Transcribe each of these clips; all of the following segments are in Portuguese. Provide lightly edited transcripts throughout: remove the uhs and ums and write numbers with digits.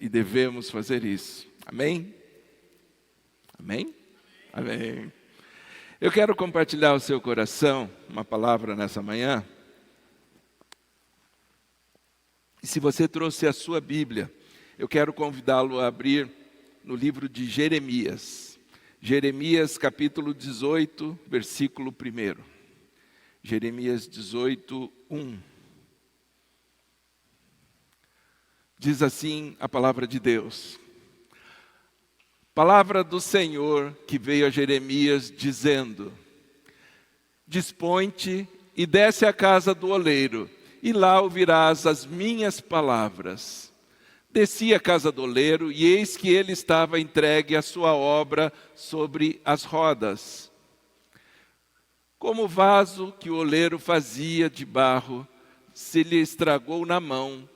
e devemos fazer isso. Amém? Amém? Amém. Eu quero compartilhar ao seu coração uma palavra nessa manhã. E se você trouxe a sua Bíblia, eu quero convidá-lo a abrir no livro de Jeremias. Jeremias capítulo 18, versículo 1. Jeremias 18, 1. Diz assim a palavra de Deus. Palavra do Senhor que veio a Jeremias dizendo: Dispõe-te e desce à casa do oleiro, e lá ouvirás as minhas palavras. Desci à casa do oleiro, e eis que ele estava entregue à sua obra sobre as rodas. Como o vaso que o oleiro fazia de barro, se lhe estragou na mão,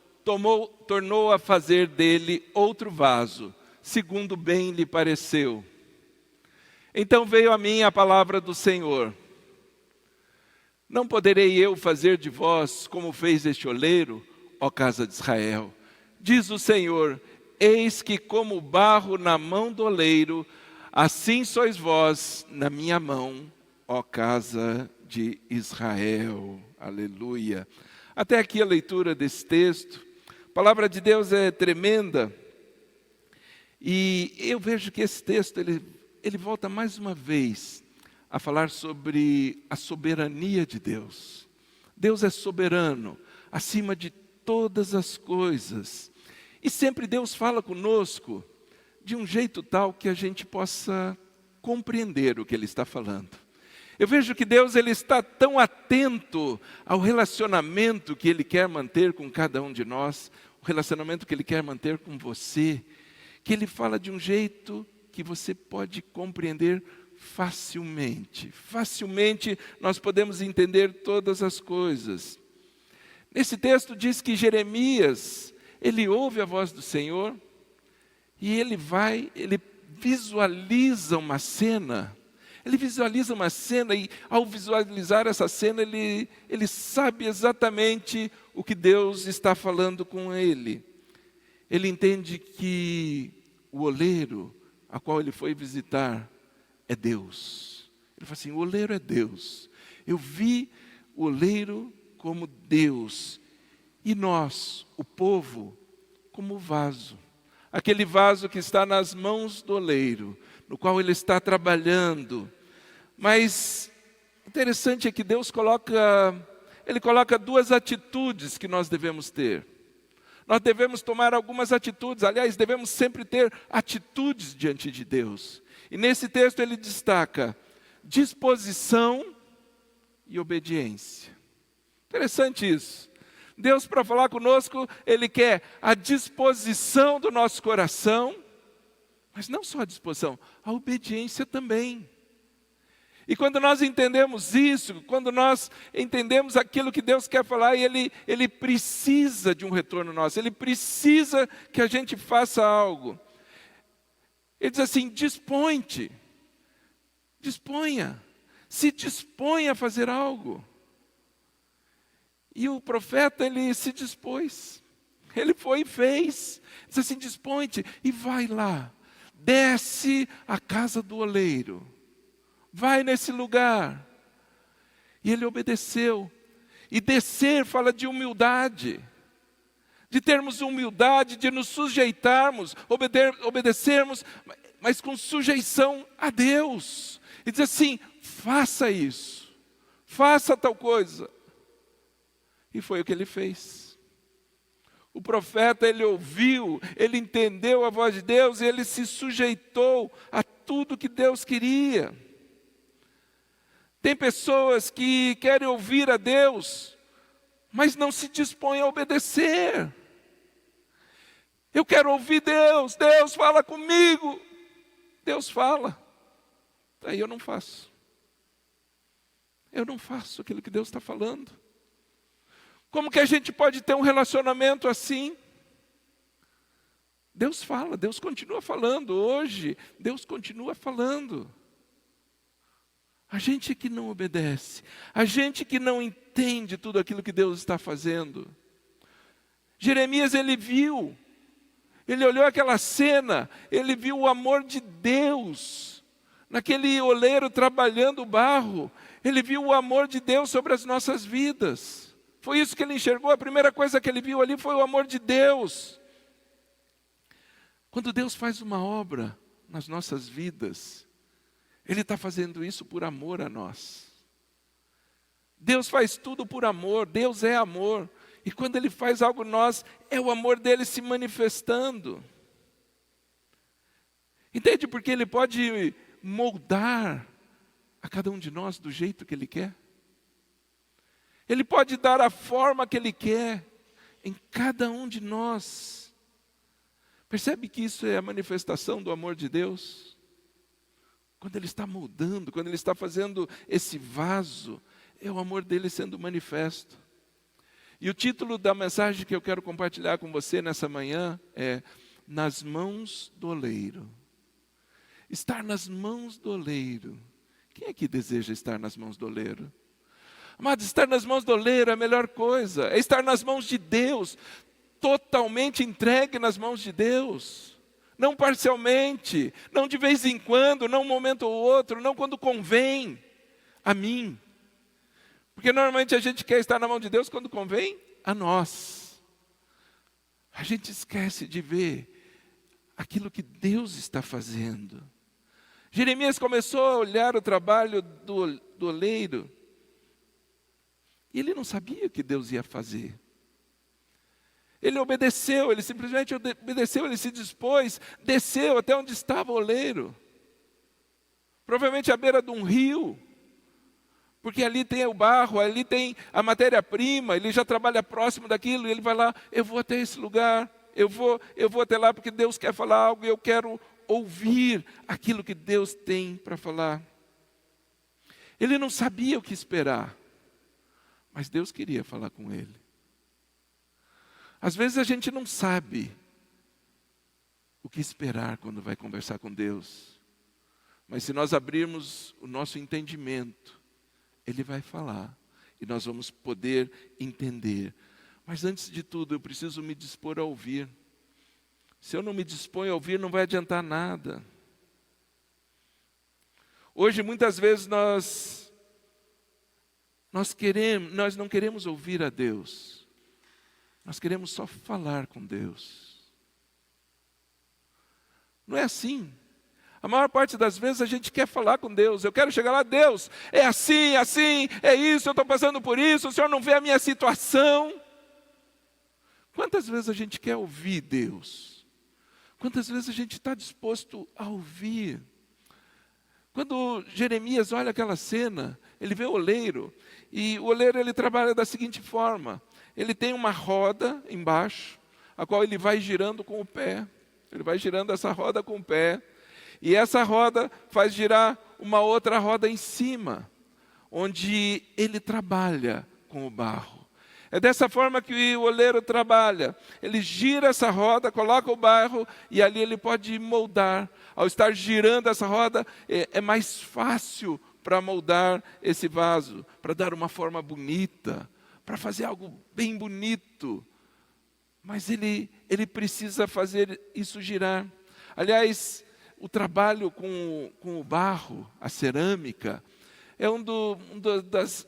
tornou a fazer dele outro vaso, segundo bem lhe pareceu. Então veio a mim a palavra do Senhor: Não poderei eu fazer de vós como fez este oleiro, ó casa de Israel? Diz o Senhor: Eis que como barro na mão do oleiro, assim sois vós na minha mão, ó casa de Israel. Aleluia. Até aqui a leitura desse texto. A palavra de Deus é tremenda. E eu vejo que esse texto, ele volta mais uma vez a falar sobre a soberania de Deus. Deus é soberano, acima de todas as coisas. E sempre Deus fala conosco de um jeito tal que a gente possa compreender o que Ele está falando. Eu vejo que Deus ele está tão atento ao relacionamento que Ele quer manter com cada um de nós, o relacionamento que Ele quer manter com você, que Ele fala de um jeito que você pode compreender facilmente. Facilmente nós podemos entender todas as coisas. Nesse texto diz que Jeremias, ele ouve a voz do Senhor e ele visualiza uma cena. Ele visualiza uma cena e ao visualizar essa cena ele sabe exatamente o que Deus está falando com ele. Ele entende que o oleiro a qual ele foi visitar é Deus. Ele fala assim: o oleiro é Deus. Eu vi o oleiro como Deus. E nós, o povo, como o vaso. Aquele vaso que está nas mãos do oleiro, no qual ele está trabalhando. Mas interessante é que Deus coloca duas atitudes que nós devemos ter. Nós devemos tomar algumas atitudes, aliás, devemos sempre ter atitudes diante de Deus. E nesse texto ele destaca disposição e obediência. Interessante isso. Deus, para falar conosco, Ele quer a disposição do nosso coração, mas não só a disposição, a obediência também. E quando nós entendemos isso, quando nós entendemos aquilo que Deus quer falar, Ele precisa de um retorno nosso, Ele precisa que a gente faça algo. Ele diz assim: dispõe-te, disponha, se disponha a fazer algo. E o profeta, ele se dispôs, ele foi e fez, diz assim: dispõe-te e vai lá, desce à casa do oleiro. Vai nesse lugar. E ele obedeceu. E descer fala de humildade. De termos humildade, de nos sujeitarmos, obedecermos, mas com sujeição a Deus. E diz assim: faça isso. Faça tal coisa. E foi o que ele fez. O profeta, ele ouviu, ele entendeu a voz de Deus e ele se sujeitou a tudo que Deus queria. Tem pessoas que querem ouvir a Deus, mas não se dispõem a obedecer. Eu quero ouvir Deus, Deus fala comigo. Deus fala, aí eu não faço. Eu não faço aquilo que Deus está falando. Como que a gente pode ter um relacionamento assim? Deus fala, Deus continua falando. Hoje, Deus continua falando. A gente que não obedece, a gente que não entende tudo aquilo que Deus está fazendo. Jeremias, ele viu Ele olhou aquela cena, ele viu o amor de Deus naquele oleiro trabalhando o barro. Ele viu o amor de Deus sobre as nossas vidas. Foi isso que ele enxergou. A primeira coisa que ele viu ali foi o amor de Deus. Quando Deus faz uma obra nas nossas vidas, Ele está fazendo isso por amor a nós. Deus faz tudo por amor, Deus é amor. E quando Ele faz algo em nós, é o amor dEle se manifestando. Entende? Porque Ele pode moldar a cada um de nós do jeito que Ele quer. Ele pode dar a forma que Ele quer em cada um de nós. Percebe que isso é a manifestação do amor de Deus? Quando Ele está moldando, quando Ele está fazendo esse vaso, é o amor dEle sendo manifesto. E o título da mensagem que eu quero compartilhar com você nessa manhã é Nas mãos do oleiro. Estar nas mãos do oleiro. Quem é que deseja estar nas mãos do oleiro? Amado, estar nas mãos do oleiro é a melhor coisa. É estar nas mãos de Deus, totalmente entregue nas mãos de Deus. Não parcialmente, não de vez em quando, não um momento ou outro, não quando convém a mim. Porque normalmente a gente quer estar na mão de Deus quando convém a nós. A gente esquece de ver aquilo que Deus está fazendo. Jeremias começou a olhar o trabalho do oleiro e ele não sabia o que Deus ia fazer. Ele obedeceu, ele simplesmente obedeceu, ele se dispôs, desceu até onde estava o oleiro. Provavelmente à beira de um rio. Porque ali tem o barro, ali tem a matéria-prima, ele já trabalha próximo daquilo, e ele vai lá, eu vou até esse lugar, eu vou até lá porque Deus quer falar algo, e eu quero ouvir aquilo que Deus tem para falar. Ele não sabia o que esperar, mas Deus queria falar com ele. Às vezes a gente não sabe o que esperar quando vai conversar com Deus, mas se nós abrirmos o nosso entendimento, Ele vai falar e nós vamos poder entender. Mas antes de tudo, eu preciso me dispor a ouvir. Se eu não me disponho a ouvir, não vai adiantar nada. Hoje, muitas vezes, nós não queremos ouvir a Deus. Nós queremos só falar com Deus. Não é assim. A maior parte das vezes a gente quer falar com Deus. Eu quero chegar lá, Deus, é assim, é isso, eu estou passando por isso, o Senhor não vê a minha situação. Quantas vezes a gente quer ouvir Deus? Quantas vezes a gente está disposto a ouvir? Quando Jeremias olha aquela cena, ele vê o oleiro, e o oleiro ele trabalha da seguinte forma: ele tem uma roda embaixo, a qual ele vai girando com o pé. Ele vai girando essa roda com o pé. E essa roda faz girar uma outra roda em cima, onde ele trabalha com o barro. É dessa forma que o oleiro trabalha. Ele gira essa roda, coloca o barro e ali ele pode moldar. Ao estar girando essa roda, é mais fácil para moldar esse vaso, para dar uma forma bonita, para fazer algo bem bonito. Mas ele precisa fazer isso girar. Aliás, o trabalho com o barro, a cerâmica, é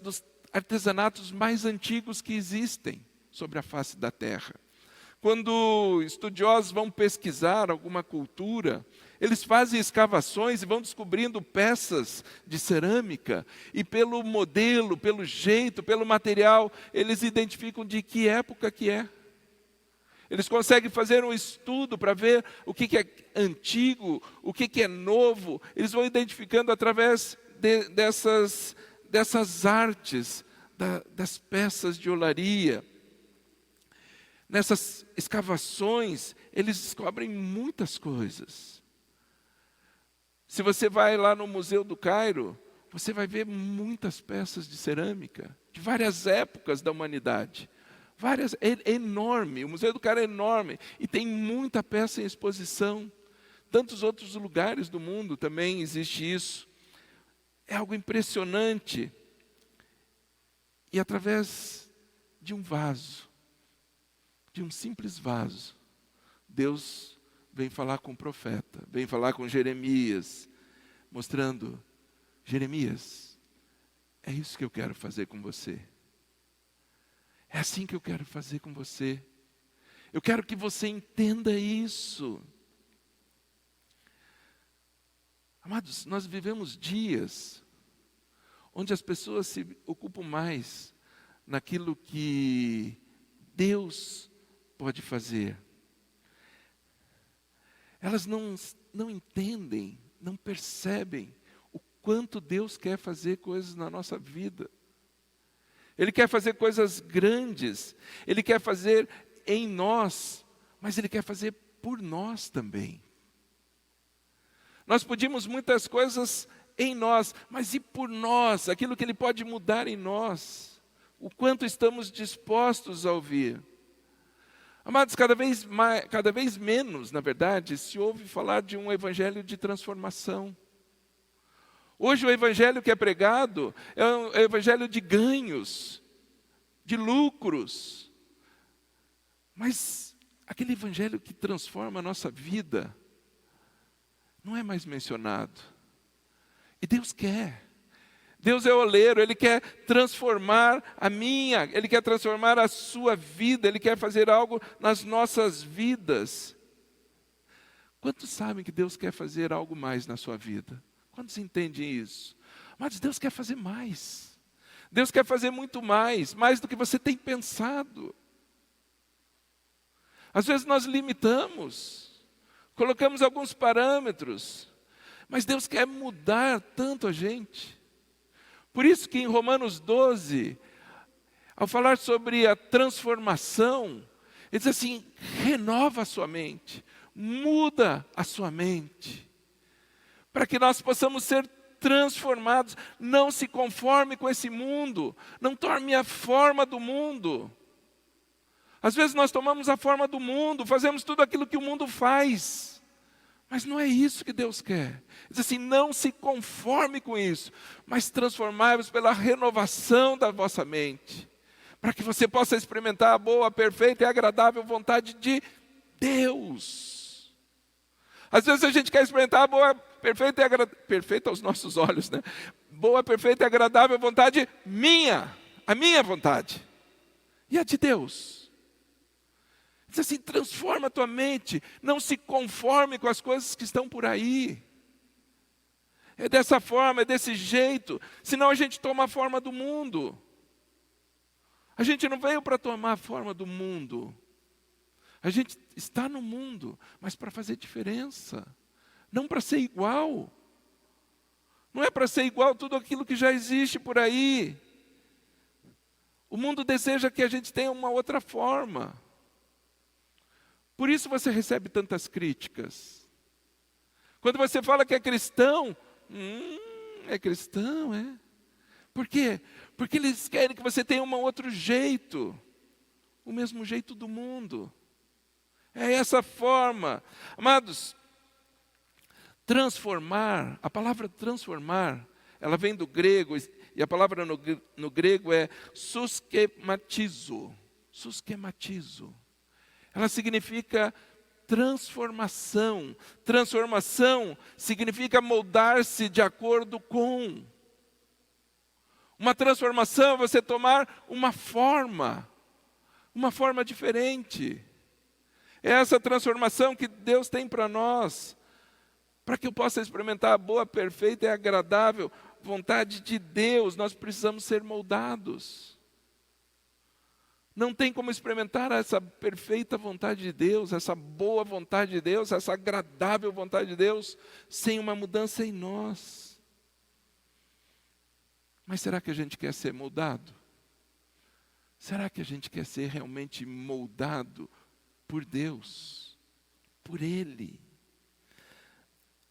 dos artesanatos mais antigos que existem sobre a face da terra. Quando estudiosos vão pesquisar alguma cultura, eles fazem escavações e vão descobrindo peças de cerâmica, e pelo modelo, pelo jeito, pelo material, eles identificam de que época que é. Eles conseguem fazer um estudo para ver o que é antigo, o que é novo. Eles vão identificando através dessas artes, das peças de olaria. Nessas escavações, eles descobrem muitas coisas. Se você vai lá no Museu do Cairo, você vai ver muitas peças de cerâmica, de várias épocas da humanidade. É enorme, o Museu do Cairo é enorme e tem muita peça em exposição. Tantos outros lugares do mundo também existe isso. É algo impressionante. E através de um vaso, de um simples vaso, Deus vem falar com o profeta, vem falar com Jeremias, mostrando: Jeremias, é isso que eu quero fazer com você. É assim que eu quero fazer com você. Eu quero que você entenda isso. Amados, nós vivemos dias onde as pessoas se ocupam mais naquilo que Deus pode fazer. Elas não entendem, não percebem o quanto Deus quer fazer coisas na nossa vida. Ele quer fazer coisas grandes, Ele quer fazer em nós, mas Ele quer fazer por nós também. Nós pedimos muitas coisas em nós, mas e por nós? Aquilo que Ele pode mudar em nós. O quanto estamos dispostos a ouvir. Amados, cada vez menos, na verdade, se ouve falar de um evangelho de transformação. Hoje o evangelho que é pregado é um evangelho de ganhos, de lucros. Mas aquele evangelho que transforma a nossa vida não é mais mencionado. E Deus quer. Deus é oleiro, Ele quer transformar a minha, Ele quer transformar a sua vida, Ele quer fazer algo nas nossas vidas. Quantos sabem que Deus quer fazer algo mais na sua vida? Quantos entendem isso? Mas Deus quer fazer mais. Deus quer fazer muito mais do que você tem pensado. Às vezes nós limitamos, colocamos alguns parâmetros, mas Deus quer mudar tanto a gente. Por isso que em Romanos 12, ao falar sobre a transformação, ele diz assim: renova a sua mente, muda a sua mente, para que nós possamos ser transformados. Não se conforme com esse mundo, não tome a forma do mundo. Às vezes nós tomamos a forma do mundo, fazemos tudo aquilo que o mundo faz. Mas não é isso que Deus quer. Diz assim: não se conforme com isso, mas transformai-vos pela renovação da vossa mente, para que você possa experimentar a boa, perfeita e agradável vontade de Deus. Às vezes a gente quer experimentar a boa, perfeita e agradável, perfeita aos nossos olhos, né? Boa, perfeita e agradável vontade minha, a minha vontade, e a de Deus. Diz assim: transforma a tua mente, não se conforme com as coisas que estão por aí. É dessa forma, é desse jeito, senão a gente toma a forma do mundo. A gente não veio para tomar a forma do mundo. A gente está no mundo, mas para fazer diferença, não para ser igual. Não é para ser igual a tudo aquilo que já existe por aí. O mundo deseja que a gente tenha uma outra forma. Por isso você recebe tantas críticas. Quando você fala que é cristão, é cristão, é? Por quê? Porque eles querem que você tenha um outro jeito, o mesmo jeito do mundo. É essa forma. Amados, transformar, a palavra transformar, ela vem do grego, e a palavra no grego é suskematizo. Suskematizo. Ela significa transformação. Transformação significa moldar-se de acordo com. Uma transformação é você tomar uma forma diferente. É essa transformação que Deus tem para nós, para que eu possa experimentar a boa, perfeita e agradável vontade de Deus. Nós precisamos ser moldados. Não tem como experimentar essa perfeita vontade de Deus, essa boa vontade de Deus, essa agradável vontade de Deus, sem uma mudança em nós. Mas será que a gente quer ser moldado? Será que a gente quer ser realmente moldado por Deus, por Ele?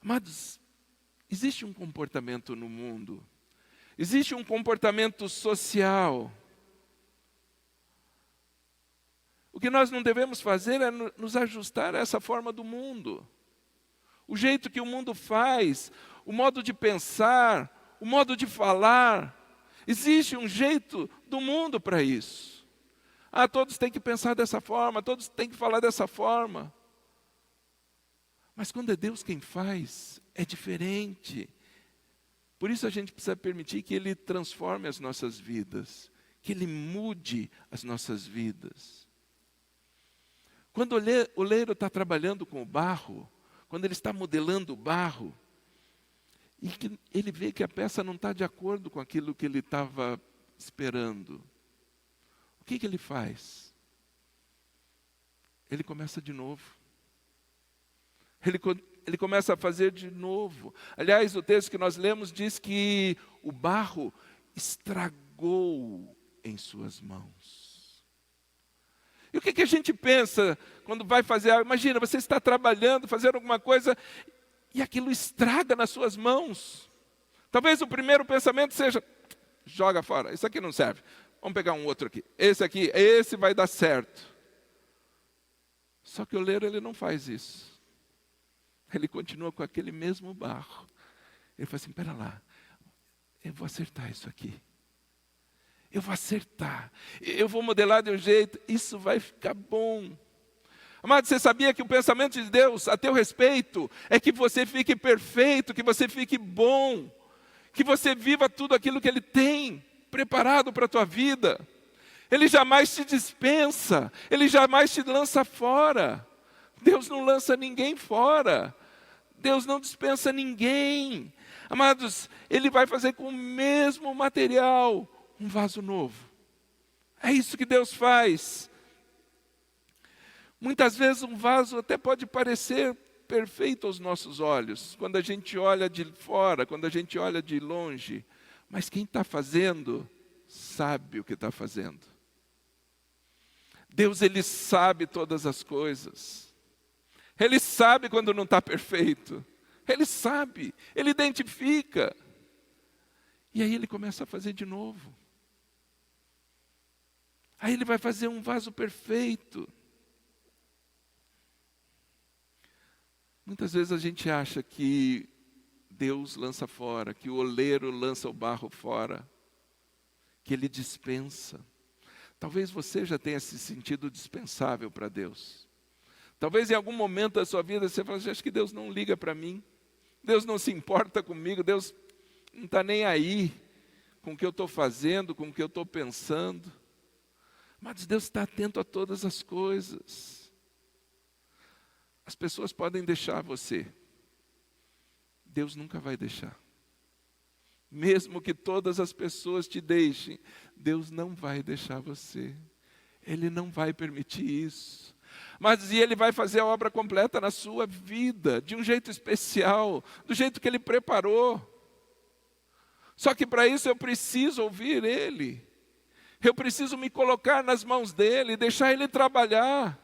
Amados, existe um comportamento no mundo, existe um comportamento social. O que nós não devemos fazer é nos ajustar a essa forma do mundo. O jeito que o mundo faz, o modo de pensar, o modo de falar. Existe um jeito do mundo para isso. Todos têm que pensar dessa forma, todos têm que falar dessa forma. Mas quando é Deus quem faz, é diferente. Por isso a gente precisa permitir que Ele transforme as nossas vidas, que Ele mude as nossas vidas. Quando o oleiro está trabalhando com o barro, quando ele está modelando o barro, e que ele vê que a peça não está de acordo com aquilo que ele estava esperando, o que ele faz? Ele começa de novo. Ele começa a fazer de novo. Aliás, o texto que nós lemos diz que o barro estragou em suas mãos. E o que a gente pensa quando vai fazer algo? Imagina, você está trabalhando, fazendo alguma coisa, e aquilo estraga nas suas mãos. Talvez o primeiro pensamento seja, joga fora, isso aqui não serve. Vamos pegar um outro aqui. Esse vai dar certo. Só que o oleiro, ele não faz isso. Ele continua com aquele mesmo barro. Ele fala assim, espera lá, eu vou acertar isso aqui. Eu vou acertar, eu vou modelar de um jeito, isso vai ficar bom. Amado, você sabia que o pensamento de Deus a teu respeito é que você fique perfeito, que você fique bom, que você viva tudo aquilo que Ele tem preparado para a tua vida. Ele jamais te dispensa, Ele jamais te lança fora. Deus não lança ninguém fora, Deus não dispensa ninguém. Amados, Ele vai fazer com o mesmo material um vaso novo. É isso que Deus faz. Muitas vezes um vaso até pode parecer perfeito aos nossos olhos, quando a gente olha de fora, quando a gente olha de longe, mas quem está fazendo, sabe o que está fazendo. Deus, Ele sabe todas as coisas. Ele sabe quando não está perfeito. Ele sabe, Ele identifica. E aí Ele começa a fazer de novo. Aí Ele vai fazer um vaso perfeito. Muitas vezes a gente acha que Deus lança fora, que o oleiro lança o barro fora, que Ele dispensa. Talvez você já tenha se sentido dispensável para Deus. Talvez em algum momento da sua vida você fale, acho que Deus não liga para mim. Deus não se importa comigo, Deus não está nem aí com o que eu estou fazendo, com o que eu estou pensando. Mas Deus está atento a todas as coisas. As pessoas podem deixar você. Deus nunca vai deixar. Mesmo que todas as pessoas te deixem, Deus não vai deixar você. Ele não vai permitir isso. Mas Ele vai fazer a obra completa na sua vida, de um jeito especial, do jeito que Ele preparou. Só que para isso eu preciso ouvir Ele. Eu preciso me colocar nas mãos dEle, deixar Ele trabalhar,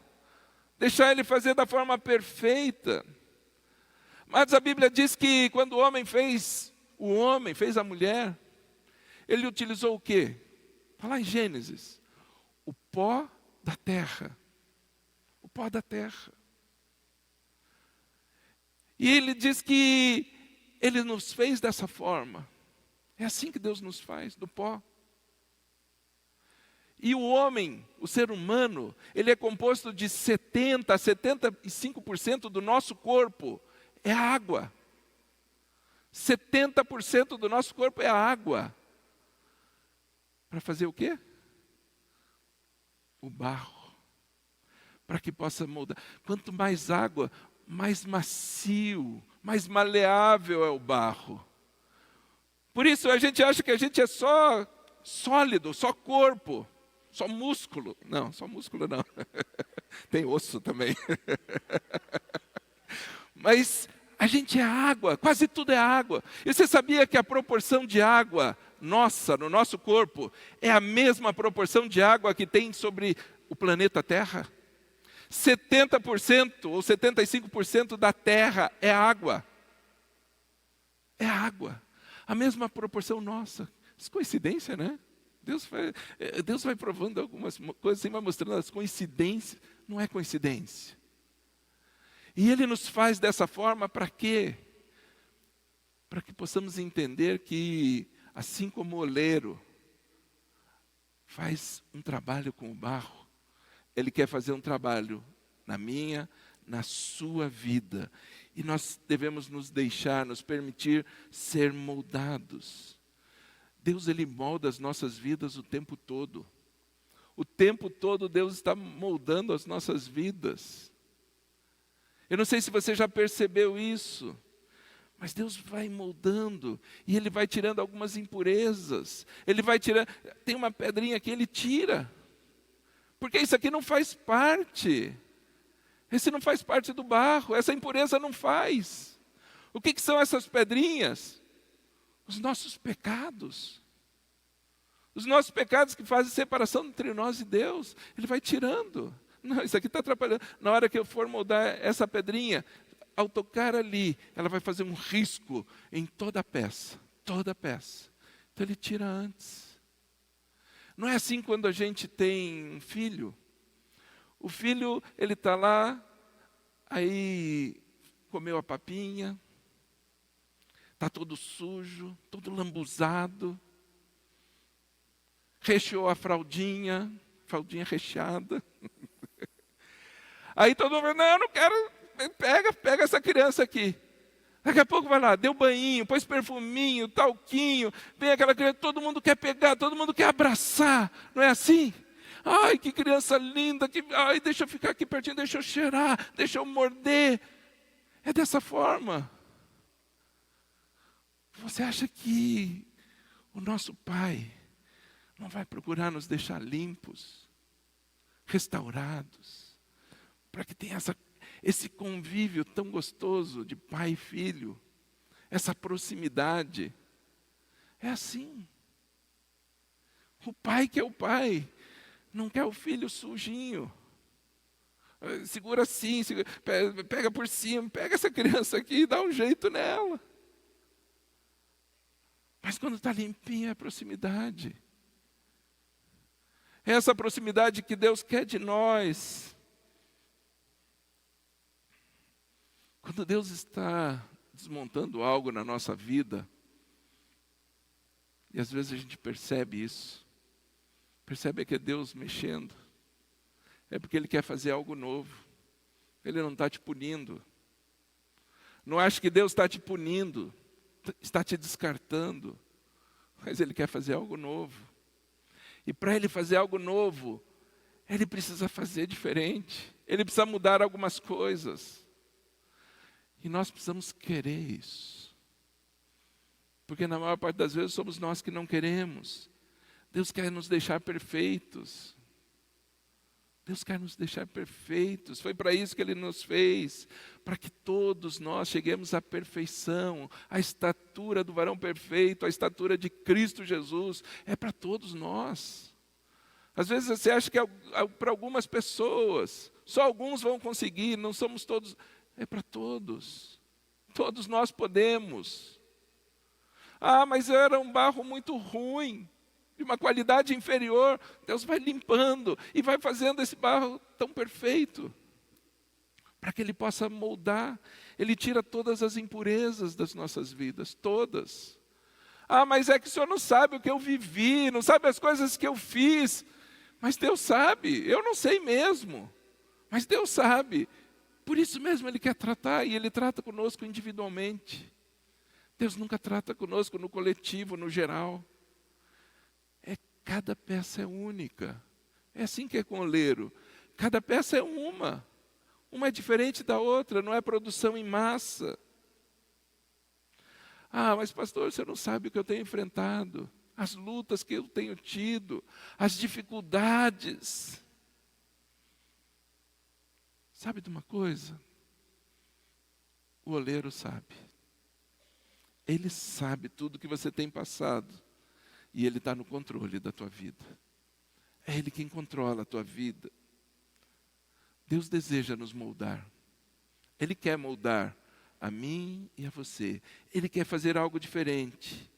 deixar Ele fazer da forma perfeita. Mas a Bíblia diz que quando o homem fez a mulher, Ele utilizou o quê? Está lá em Gênesis, o pó da terra. O pó da terra. E Ele diz que Ele nos fez dessa forma. É assim que Deus nos faz, do pó. E o homem, o ser humano, ele é composto de 70% a 75% do nosso corpo é água. 70% do nosso corpo é água. Para fazer o quê? O barro. Para que possa moldar. Quanto mais água, mais macio, mais maleável é o barro. Por isso a gente acha que a gente é só sólido, só corpo. Só músculo? Não, só músculo não. Tem osso também. Mas a gente é água, quase tudo é água. E você sabia que a proporção de água nossa, no nosso corpo, é a mesma proporção de água que tem sobre o planeta Terra? 70% ou 75% da Terra é água. É água. A mesma proporção nossa. Isso é coincidência, né? Deus vai provando algumas coisas assim, vai mostrando as coincidências. Não é coincidência. E Ele nos faz dessa forma para quê? Para que possamos entender que, assim como o oleiro faz um trabalho com o barro, Ele quer fazer um trabalho na minha, na sua vida. E nós devemos nos deixar, nos permitir ser moldados. Deus, Ele molda as nossas vidas o tempo todo. O tempo todo Deus está moldando as nossas vidas. Eu não sei se você já percebeu isso, mas Deus vai moldando e Ele vai tirando algumas impurezas. Ele vai tirando, tem uma pedrinha que Ele tira, porque isso aqui não faz parte. Esse não faz parte do barro, essa impureza não faz. O que são essas pedrinhas? Os nossos pecados. Os nossos pecados que fazem separação entre nós e Deus. Ele vai tirando. Não, isso aqui está atrapalhando. Na hora que eu for moldar essa pedrinha, ao tocar ali, ela vai fazer um risco em toda a peça. Toda a peça. Então Ele tira antes. Não é assim quando a gente tem um filho. O filho, ele está lá, aí comeu a papinha, está todo sujo, todo lambuzado, recheou a fraldinha recheada. Aí todo mundo, não, eu não quero, pega essa criança aqui. Daqui a pouco vai lá, deu banhinho, pôs perfuminho, talquinho, vem aquela criança, todo mundo quer pegar, todo mundo quer abraçar, não é assim? Ai, que criança linda, ai, deixa eu ficar aqui pertinho, deixa eu cheirar, deixa eu morder. É dessa forma. Você acha que o nosso Pai não vai procurar nos deixar limpos, restaurados, para que tenha esse convívio tão gostoso de pai e filho, essa proximidade? É assim. O pai que é o pai, não quer o filho sujinho. Segura assim, pega por cima, pega essa criança aqui e dá um jeito nela. Mas quando está limpinho é a proximidade. É essa proximidade que Deus quer de nós. Quando Deus está desmontando algo na nossa vida, e às vezes a gente percebe isso, percebe que é Deus mexendo, é porque Ele quer fazer algo novo. Ele não está te punindo. Não ache que Deus está te punindo, está te descartando, mas Ele quer fazer algo novo. E para Ele fazer algo novo, Ele precisa fazer diferente. Ele precisa mudar algumas coisas. E nós precisamos querer isso. Porque na maior parte das vezes somos nós que não queremos. Deus quer nos deixar perfeitos. Deus quer nos deixar perfeitos. Foi para isso que Ele nos fez. Para que todos nós cheguemos à perfeição. À estatura do varão perfeito. À estatura de Cristo Jesus. É para todos nós. Às vezes você acha que é para algumas pessoas. Só alguns vão conseguir. Não somos todos. É para todos. Todos nós podemos. Ah, mas era um barro muito ruim, de uma qualidade inferior. Deus vai limpando e vai fazendo esse barro tão perfeito, para que Ele possa moldar. Ele tira todas as impurezas das nossas vidas, todas. Ah, mas é que o Senhor não sabe o que eu vivi, não sabe as coisas que eu fiz. Mas Deus sabe, eu não sei mesmo, mas Deus sabe. Por isso mesmo Ele quer tratar, e Ele trata conosco individualmente. Deus nunca trata conosco no coletivo, no geral. Cada peça é única. É assim que é com o oleiro. Cada peça é uma. Uma é diferente da outra, não é produção em massa. Ah, mas pastor, você não sabe o que eu tenho enfrentado. As lutas que eu tenho tido. As dificuldades. Sabe de uma coisa? O oleiro sabe. Ele sabe tudo que você tem passado. E Ele está no controle da tua vida. É Ele quem controla a tua vida. Deus deseja nos moldar. Ele quer moldar a mim e a você. Ele quer fazer algo diferente.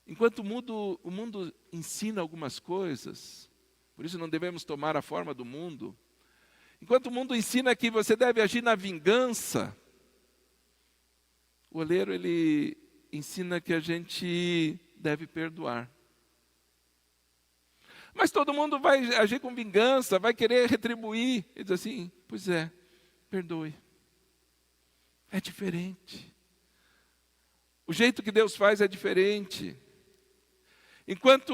Enquanto o mundo ensina algumas coisas, por isso não devemos tomar a forma do mundo. Enquanto o mundo ensina que você deve agir na vingança, o oleiro, ele ensina que a gente deve perdoar. Mas todo mundo vai agir com vingança, vai querer retribuir. Ele diz assim, pois é, perdoe. É diferente. O jeito que Deus faz é diferente. Enquanto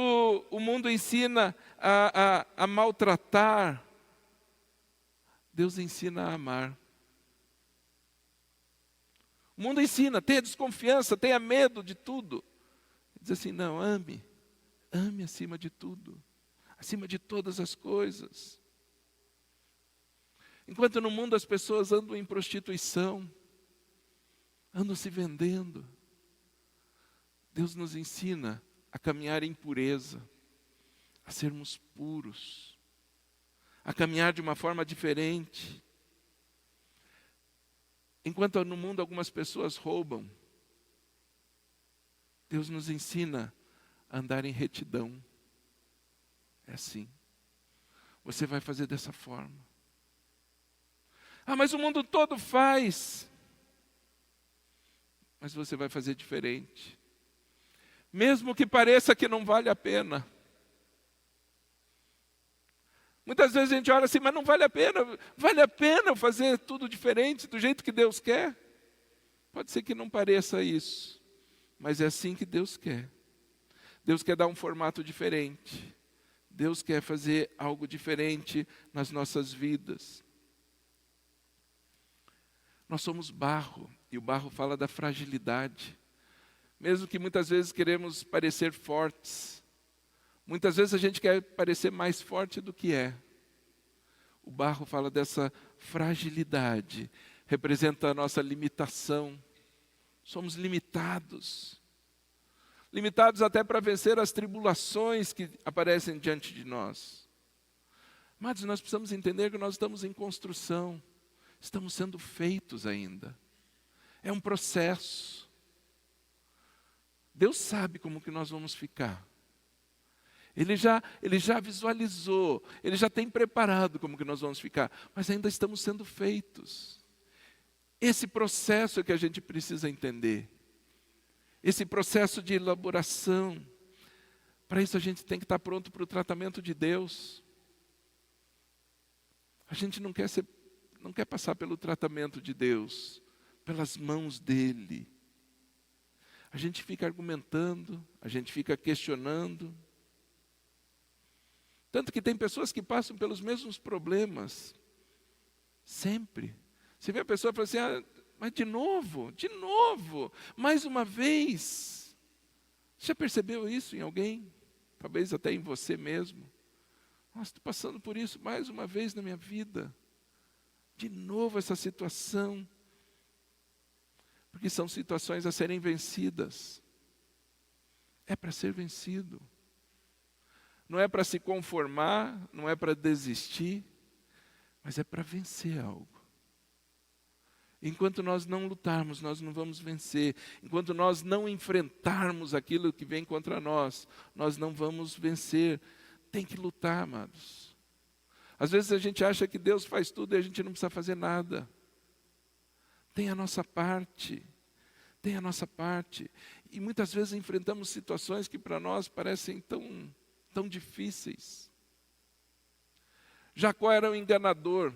o mundo ensina a maltratar, Deus ensina a amar. O mundo ensina, tenha desconfiança, tenha medo de tudo. Diz assim, não, ame. Ame acima de tudo. Acima de todas as coisas. Enquanto no mundo as pessoas andam em prostituição, andam se vendendo, Deus nos ensina a caminhar em pureza, a sermos puros, a caminhar de uma forma diferente. Enquanto no mundo algumas pessoas roubam, Deus nos ensina a andar em retidão. É assim. Você vai fazer dessa forma. Ah, mas o mundo todo faz. Mas você vai fazer diferente. Mesmo que pareça que não vale a pena. Muitas vezes a gente olha assim, mas não vale a pena. Vale a pena eu fazer tudo diferente, do jeito que Deus quer? Pode ser que não pareça isso, mas é assim que Deus quer. Deus quer dar um formato diferente. Deus quer fazer algo diferente nas nossas vidas. Nós somos barro, e o barro fala da fragilidade. Mesmo que muitas vezes queremos parecer fortes, muitas vezes a gente quer parecer mais forte do que é. O barro fala dessa fragilidade, representa a nossa limitação. Somos limitados. Limitados até para vencer as tribulações que aparecem diante de nós. Mas nós precisamos entender que nós estamos em construção. Estamos sendo feitos ainda. É um processo. Deus sabe como que nós vamos ficar. Ele já visualizou, Ele já tem preparado como que nós vamos ficar. Mas ainda estamos sendo feitos. Esse processo é que a gente precisa entender. Esse processo de elaboração. Para isso a gente tem que estar pronto para o tratamento de Deus. A gente não quer passar pelo tratamento de Deus, pelas mãos dEle. A gente fica argumentando, a gente fica questionando. Tanto que tem pessoas que passam pelos mesmos problemas, sempre. Você vê a pessoa e fala assim, mas de novo, mais uma vez. Já percebeu isso em alguém? Talvez até em você mesmo. Nossa, estou passando por isso mais uma vez na minha vida. De novo essa situação. Porque são situações a serem vencidas. É para ser vencido. Não é para se conformar, não é para desistir, mas é para vencer algo. Enquanto nós não lutarmos, nós não vamos vencer. Enquanto nós não enfrentarmos aquilo que vem contra nós, nós não vamos vencer. Tem que lutar, amados. Às vezes a gente acha que Deus faz tudo e a gente não precisa fazer nada. Tem a nossa parte. Tem a nossa parte. E muitas vezes enfrentamos situações que para nós parecem tão difíceis. Jacó era um enganador.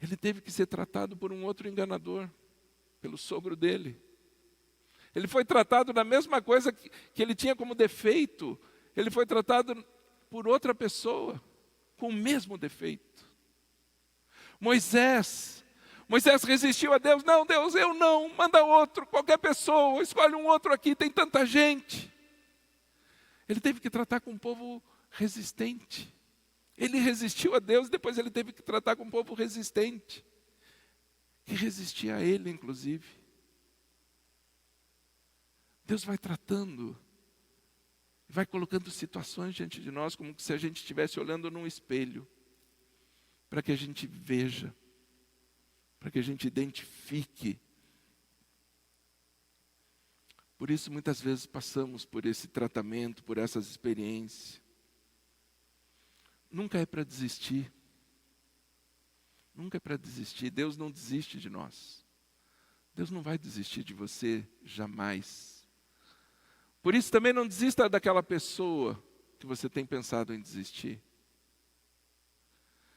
Ele teve que ser tratado por um outro enganador, pelo sogro dele. Ele foi tratado na mesma coisa que ele tinha como defeito. Ele foi tratado por outra pessoa, com o mesmo defeito. Moisés resistiu a Deus. Não, Deus, eu não, manda outro, qualquer pessoa, escolhe um outro aqui, tem tanta gente. Ele teve que tratar com um povo resistente. Ele resistiu a Deus, depois ele teve que tratar com um povo resistente. Que resistia a ele, inclusive. Deus vai tratando, vai colocando situações diante de nós, como se a gente estivesse olhando num espelho, para que a gente veja, para que a gente identifique. Por isso, muitas vezes passamos por esse tratamento, por essas experiências. Nunca é para desistir. Nunca é para desistir. Deus não desiste de nós. Deus não vai desistir de você jamais. Por isso também não desista daquela pessoa que você tem pensado em desistir.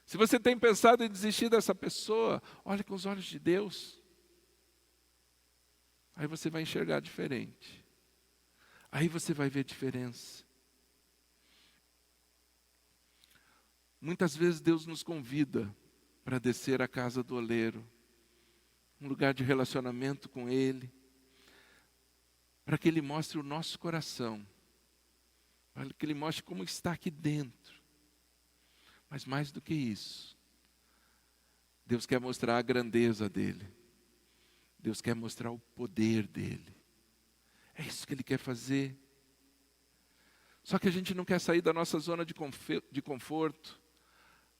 Se você tem pensado em desistir dessa pessoa, olhe com os olhos de Deus. Aí você vai enxergar diferente. Aí você vai ver diferença. Muitas vezes Deus nos convida para descer à casa do oleiro, um lugar de relacionamento com Ele, para que Ele mostre o nosso coração, para que Ele mostre como está aqui dentro. Mas mais do que isso, Deus quer mostrar a grandeza dEle. Deus quer mostrar o poder dEle. É isso que Ele quer fazer. Só que a gente não quer sair da nossa zona de conforto.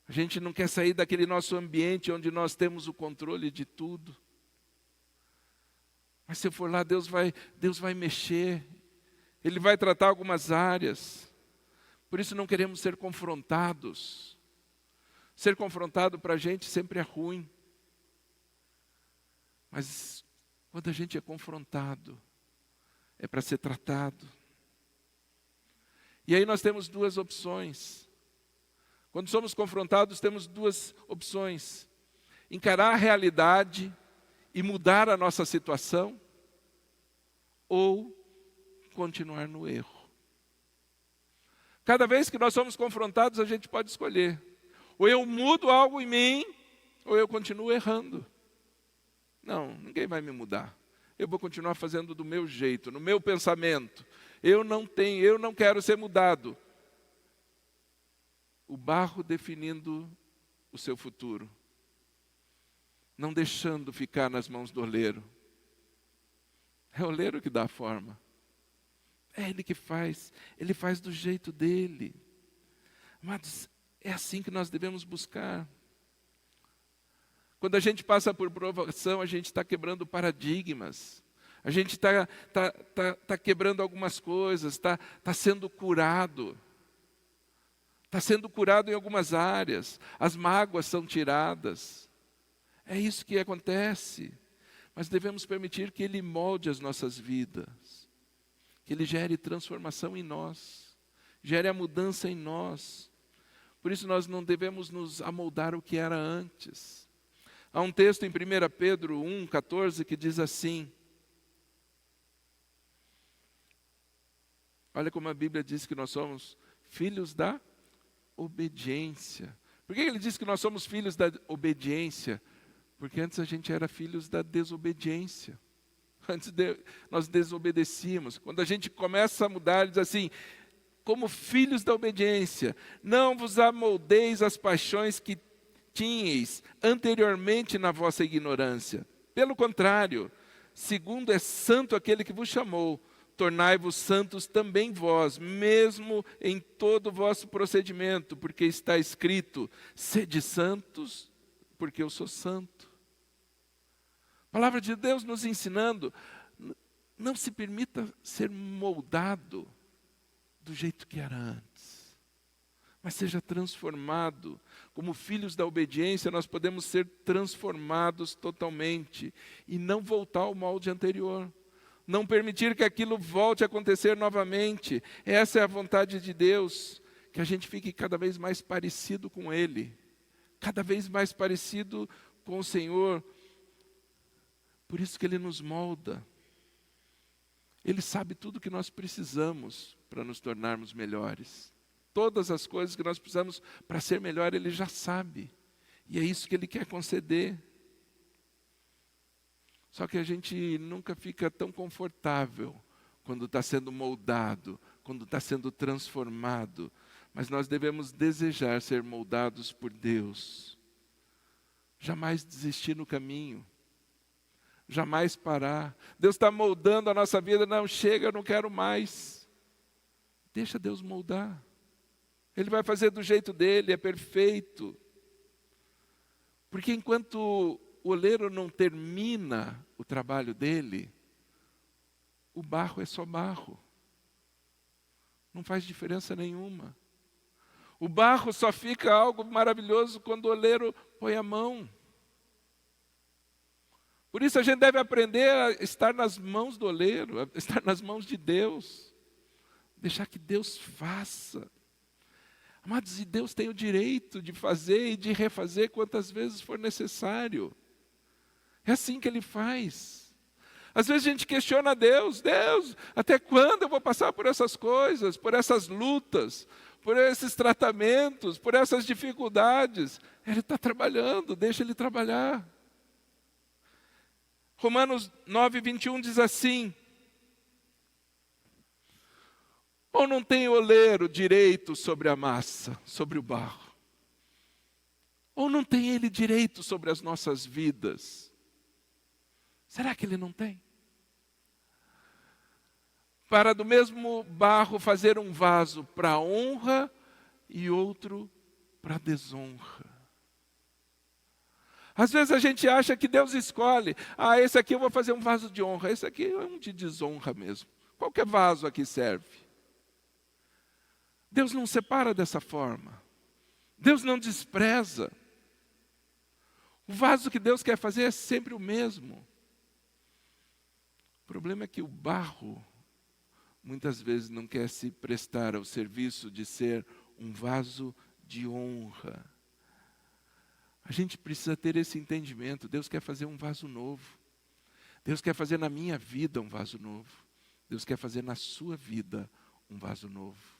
A gente não quer sair daquele nosso ambiente onde nós temos o controle de tudo. Mas se eu for lá, Deus vai mexer. Ele vai tratar algumas áreas. Por isso não queremos ser confrontados. Ser confrontado para a gente sempre é ruim. Mas quando a gente é confrontado, é para ser tratado. E aí nós temos duas opções. Quando somos confrontados, temos duas opções. Encarar a realidade e mudar a nossa situação, ou continuar no erro. Cada vez que nós somos confrontados, a gente pode escolher. Ou eu mudo algo em mim, ou eu continuo errando. Não, ninguém vai me mudar. Eu vou continuar fazendo do meu jeito, no meu pensamento. Eu não quero ser mudado. O barro definindo o seu futuro. Não deixando ficar nas mãos do oleiro. É o oleiro que dá a forma. É Ele que faz. Ele faz do jeito dEle. Mas é assim que nós devemos buscar. Quando a gente passa por provação, a gente está quebrando paradigmas. A gente está quebrando algumas coisas, está sendo curado. Está sendo curado em algumas áreas. As mágoas são tiradas. É isso que acontece. Mas devemos permitir que Ele molde as nossas vidas. Que Ele gere transformação em nós. Gere a mudança em nós. Por isso nós não devemos nos amoldar o que era antes. Há um texto em 1 Pedro 1,14 que diz assim. Olha como a Bíblia diz que nós somos filhos da obediência. Por que ele diz que nós somos filhos da obediência? Porque antes a gente era filhos da desobediência. Nós desobedecíamos. Quando a gente começa a mudar, ele diz assim, como filhos da obediência, não vos amoldeis às paixões que tinhais anteriormente na vossa ignorância. Pelo contrário, segundo é santo aquele que vos chamou, tornai-vos santos também vós, mesmo em todo o vosso procedimento, porque está escrito, sede santos, porque eu sou santo. A palavra de Deus nos ensinando, não se permita ser moldado do jeito que era antes, mas seja transformado. Como filhos da obediência, nós podemos ser transformados totalmente e não voltar ao molde anterior. Não permitir que aquilo volte a acontecer novamente. Essa é a vontade de Deus, que a gente fique cada vez mais parecido com Ele, cada vez mais parecido com o Senhor. Por isso que Ele nos molda. Ele sabe tudo que nós precisamos para nos tornarmos melhores. Todas as coisas que nós precisamos para ser melhor, Ele já sabe. E é isso que Ele quer conceder. Só que a gente nunca fica tão confortável quando está sendo moldado, quando está sendo transformado. Mas nós devemos desejar ser moldados por Deus. Jamais desistir no caminho. Jamais parar. Deus está moldando a nossa vida. Não, chega, eu não quero mais. Deixa Deus moldar. Ele vai fazer do jeito dele, é perfeito. Porque enquanto o oleiro não termina o trabalho dele, o barro é só barro. Não faz diferença nenhuma. O barro só fica algo maravilhoso quando o oleiro põe a mão. Por isso a gente deve aprender a estar nas mãos do oleiro, a estar nas mãos de Deus. Deixar que Deus faça. Amados, e Deus tem o direito de fazer e de refazer quantas vezes for necessário. É assim que Ele faz. Às vezes a gente questiona Deus, Deus, até quando eu vou passar por essas coisas, por essas lutas, por esses tratamentos, por essas dificuldades? Ele está trabalhando, deixa Ele trabalhar. Romanos 9:21 diz assim: ou não tem oleiro direito sobre a massa, sobre o barro? Ou não tem Ele direito sobre as nossas vidas? Será que Ele não tem? Para do mesmo barro fazer um vaso para honra e outro para desonra. Às vezes a gente acha que Deus escolhe, esse aqui eu vou fazer um vaso de honra, esse aqui é um de desonra mesmo. Qualquer vaso aqui serve. Deus não separa dessa forma. Deus não despreza. O vaso que Deus quer fazer é sempre o mesmo. O problema é que o barro muitas vezes não quer se prestar ao serviço de ser um vaso de honra. A gente precisa ter esse entendimento. Deus quer fazer um vaso novo. Deus quer fazer na minha vida um vaso novo. Deus quer fazer na sua vida um vaso novo.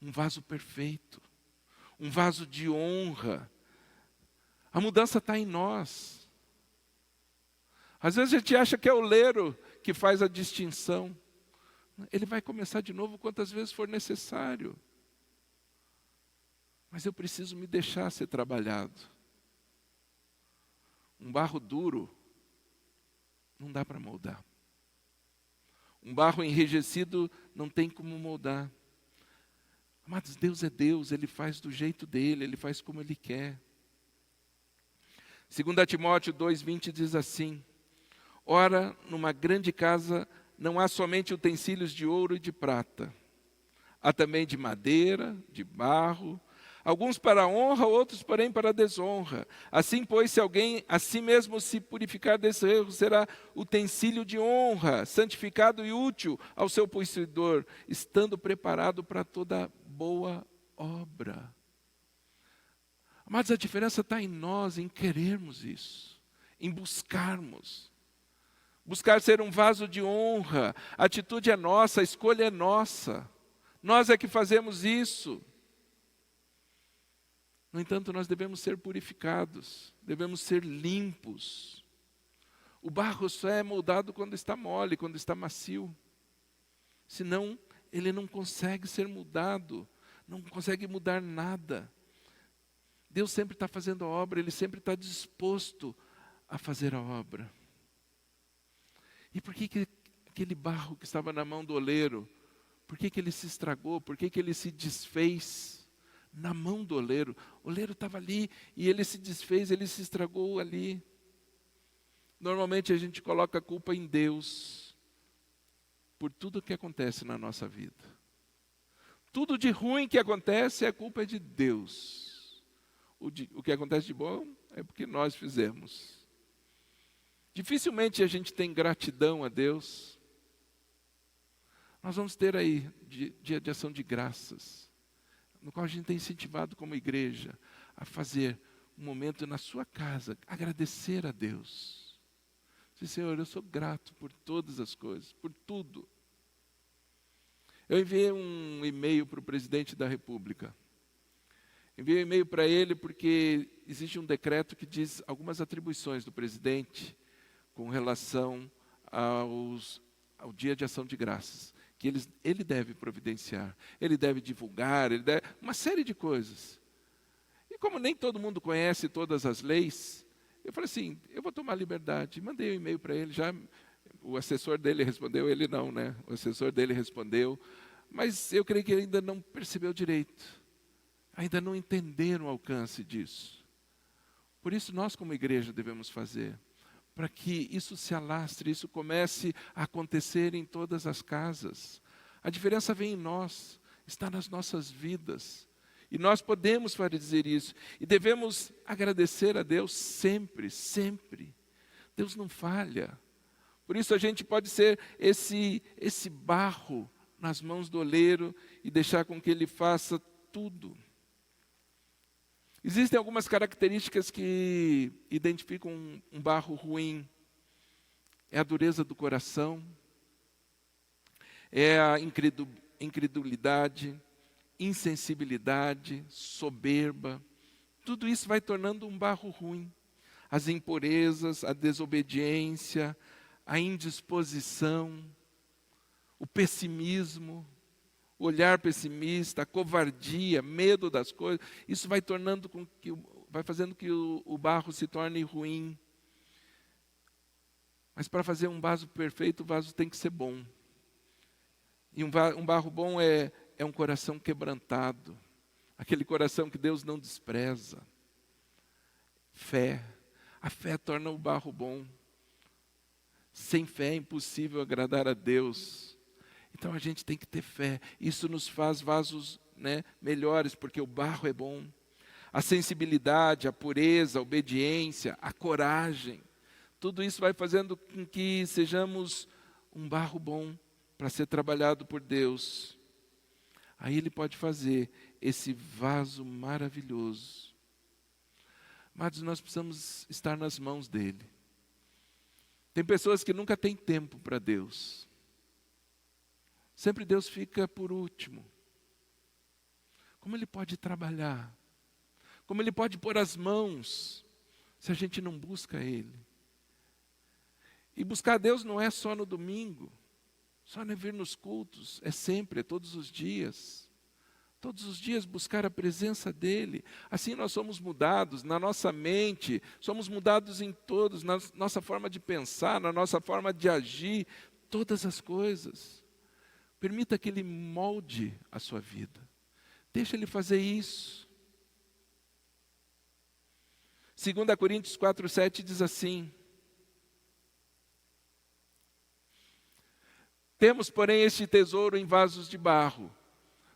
Um vaso perfeito. Um vaso de honra. A mudança está em nós. Às vezes a gente acha que é o oleiro que faz a distinção. Ele vai começar de novo quantas vezes for necessário. Mas eu preciso me deixar ser trabalhado. Um barro duro não dá para moldar. Um barro enrijecido não tem como moldar. Amados, Deus é Deus, Ele faz do jeito dEle, Ele faz como Ele quer. 2 Timóteo 2:20 diz assim: ora, numa grande casa não há somente utensílios de ouro e de prata. Há também de madeira, de barro, alguns para a honra, outros, porém, para a desonra. Assim, pois, se alguém a si mesmo se purificar desse erro, será utensílio de honra, santificado e útil ao seu possuidor, estando preparado para toda boa obra. Mas a diferença está em nós, em querermos isso, em buscarmos. Buscar ser um vaso de honra. A atitude é nossa, a escolha é nossa. Nós é que fazemos isso. No entanto, nós devemos ser purificados, devemos ser limpos. O barro só é moldado quando está mole, quando está macio. Senão, ele não consegue ser mudado, não consegue mudar nada. Deus sempre está fazendo a obra, Ele sempre está disposto a fazer a obra. E por que aquele barro que estava na mão do oleiro, por que ele se estragou, por que ele se desfez na mão do oleiro? O oleiro estava ali e ele se desfez, ele se estragou ali. Normalmente a gente coloca a culpa em Deus por tudo que acontece na nossa vida. Tudo de ruim que acontece, a culpa é de Deus. O que acontece de bom é porque nós fizemos. Dificilmente a gente tem gratidão a Deus. Nós vamos ter aí dia de ação de graças, no qual a gente tem incentivado como igreja a fazer um momento na sua casa, agradecer a Deus. Dizer, Senhor, eu sou grato por todas as coisas, por tudo. Eu enviei um e-mail para o presidente da República. Enviei um e-mail para ele porque existe um decreto que diz algumas atribuições do presidente com relação ao dia de ação de graças, que ele deve providenciar, ele deve divulgar, uma série de coisas. E como nem todo mundo conhece todas as leis, eu falei assim, eu vou tomar liberdade. Mandei um e-mail para ele, já o assessor dele respondeu, ele não, né? O assessor dele respondeu, mas eu creio que ele ainda não percebeu direito, ainda não entenderam o alcance disso. Por isso nós como igreja devemos fazer, para que isso se alastre, isso comece a acontecer em todas as casas. A diferença vem em nós, está nas nossas vidas. E nós podemos fazer isso. E devemos agradecer a Deus sempre, sempre. Deus não falha. Por isso a gente pode ser esse barro nas mãos do oleiro e deixar com que ele faça tudo. Existem algumas características que identificam um barro ruim. É a dureza do coração, é a incredulidade, insensibilidade, soberba. Tudo isso vai tornando um barro ruim. As impurezas, a desobediência, a indisposição, o pessimismo, o olhar pessimista, a covardia, medo das coisas. Isso vai tornando vai fazendo que o barro se torne ruim. Mas para fazer um vaso perfeito, o vaso tem que ser bom. E um barro bom é um coração quebrantado. Aquele coração que Deus não despreza. Fé. A fé torna o barro bom. Sem fé é impossível agradar a Deus. Então a gente tem que ter fé. Isso nos faz vasos, melhores, porque o barro é bom. A sensibilidade, a pureza, a obediência, a coragem. Tudo isso vai fazendo com que sejamos um barro bom para ser trabalhado por Deus. Aí Ele pode fazer esse vaso maravilhoso. Mas nós precisamos estar nas mãos dEle. Tem pessoas que nunca têm tempo para Deus. Sempre Deus fica por último. Como Ele pode trabalhar? Como Ele pode pôr as mãos se a gente não busca Ele? E buscar Deus não é só no domingo, só não é vir nos cultos, é sempre, é todos os dias. Todos os dias buscar a presença dEle. Assim nós somos mudados na nossa mente, somos mudados em todos, na nossa forma de pensar, na nossa forma de agir, todas as coisas. Permita que Ele molde a sua vida. Deixa Ele fazer isso. 2 Coríntios 4:7 diz assim: temos, porém, este tesouro em vasos de barro,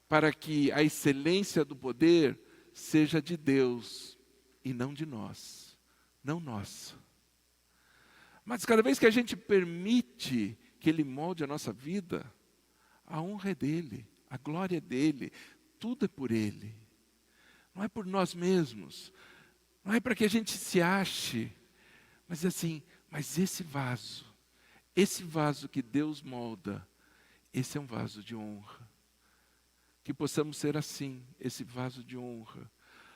para que a excelência do poder seja de Deus e não de nós, não nossa. Mas cada vez que a gente permite que Ele molde a nossa vida, a honra é dEle, a glória é dEle, tudo é por Ele. Não é por nós mesmos, não é para que a gente se ache, mas assim, mas esse vaso que Deus molda, esse é um vaso de honra. Que possamos ser assim, esse vaso de honra,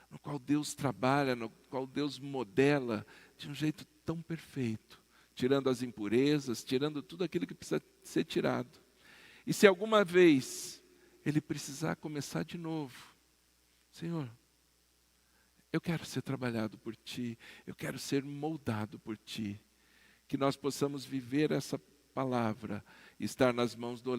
no qual Deus trabalha, no qual Deus modela de um jeito tão perfeito, tirando as impurezas, tirando tudo aquilo que precisa ser tirado. E se alguma vez Ele precisar começar de novo, Senhor, eu quero ser trabalhado por Ti, eu quero ser moldado por Ti, que nós possamos viver essa palavra e estar nas mãos do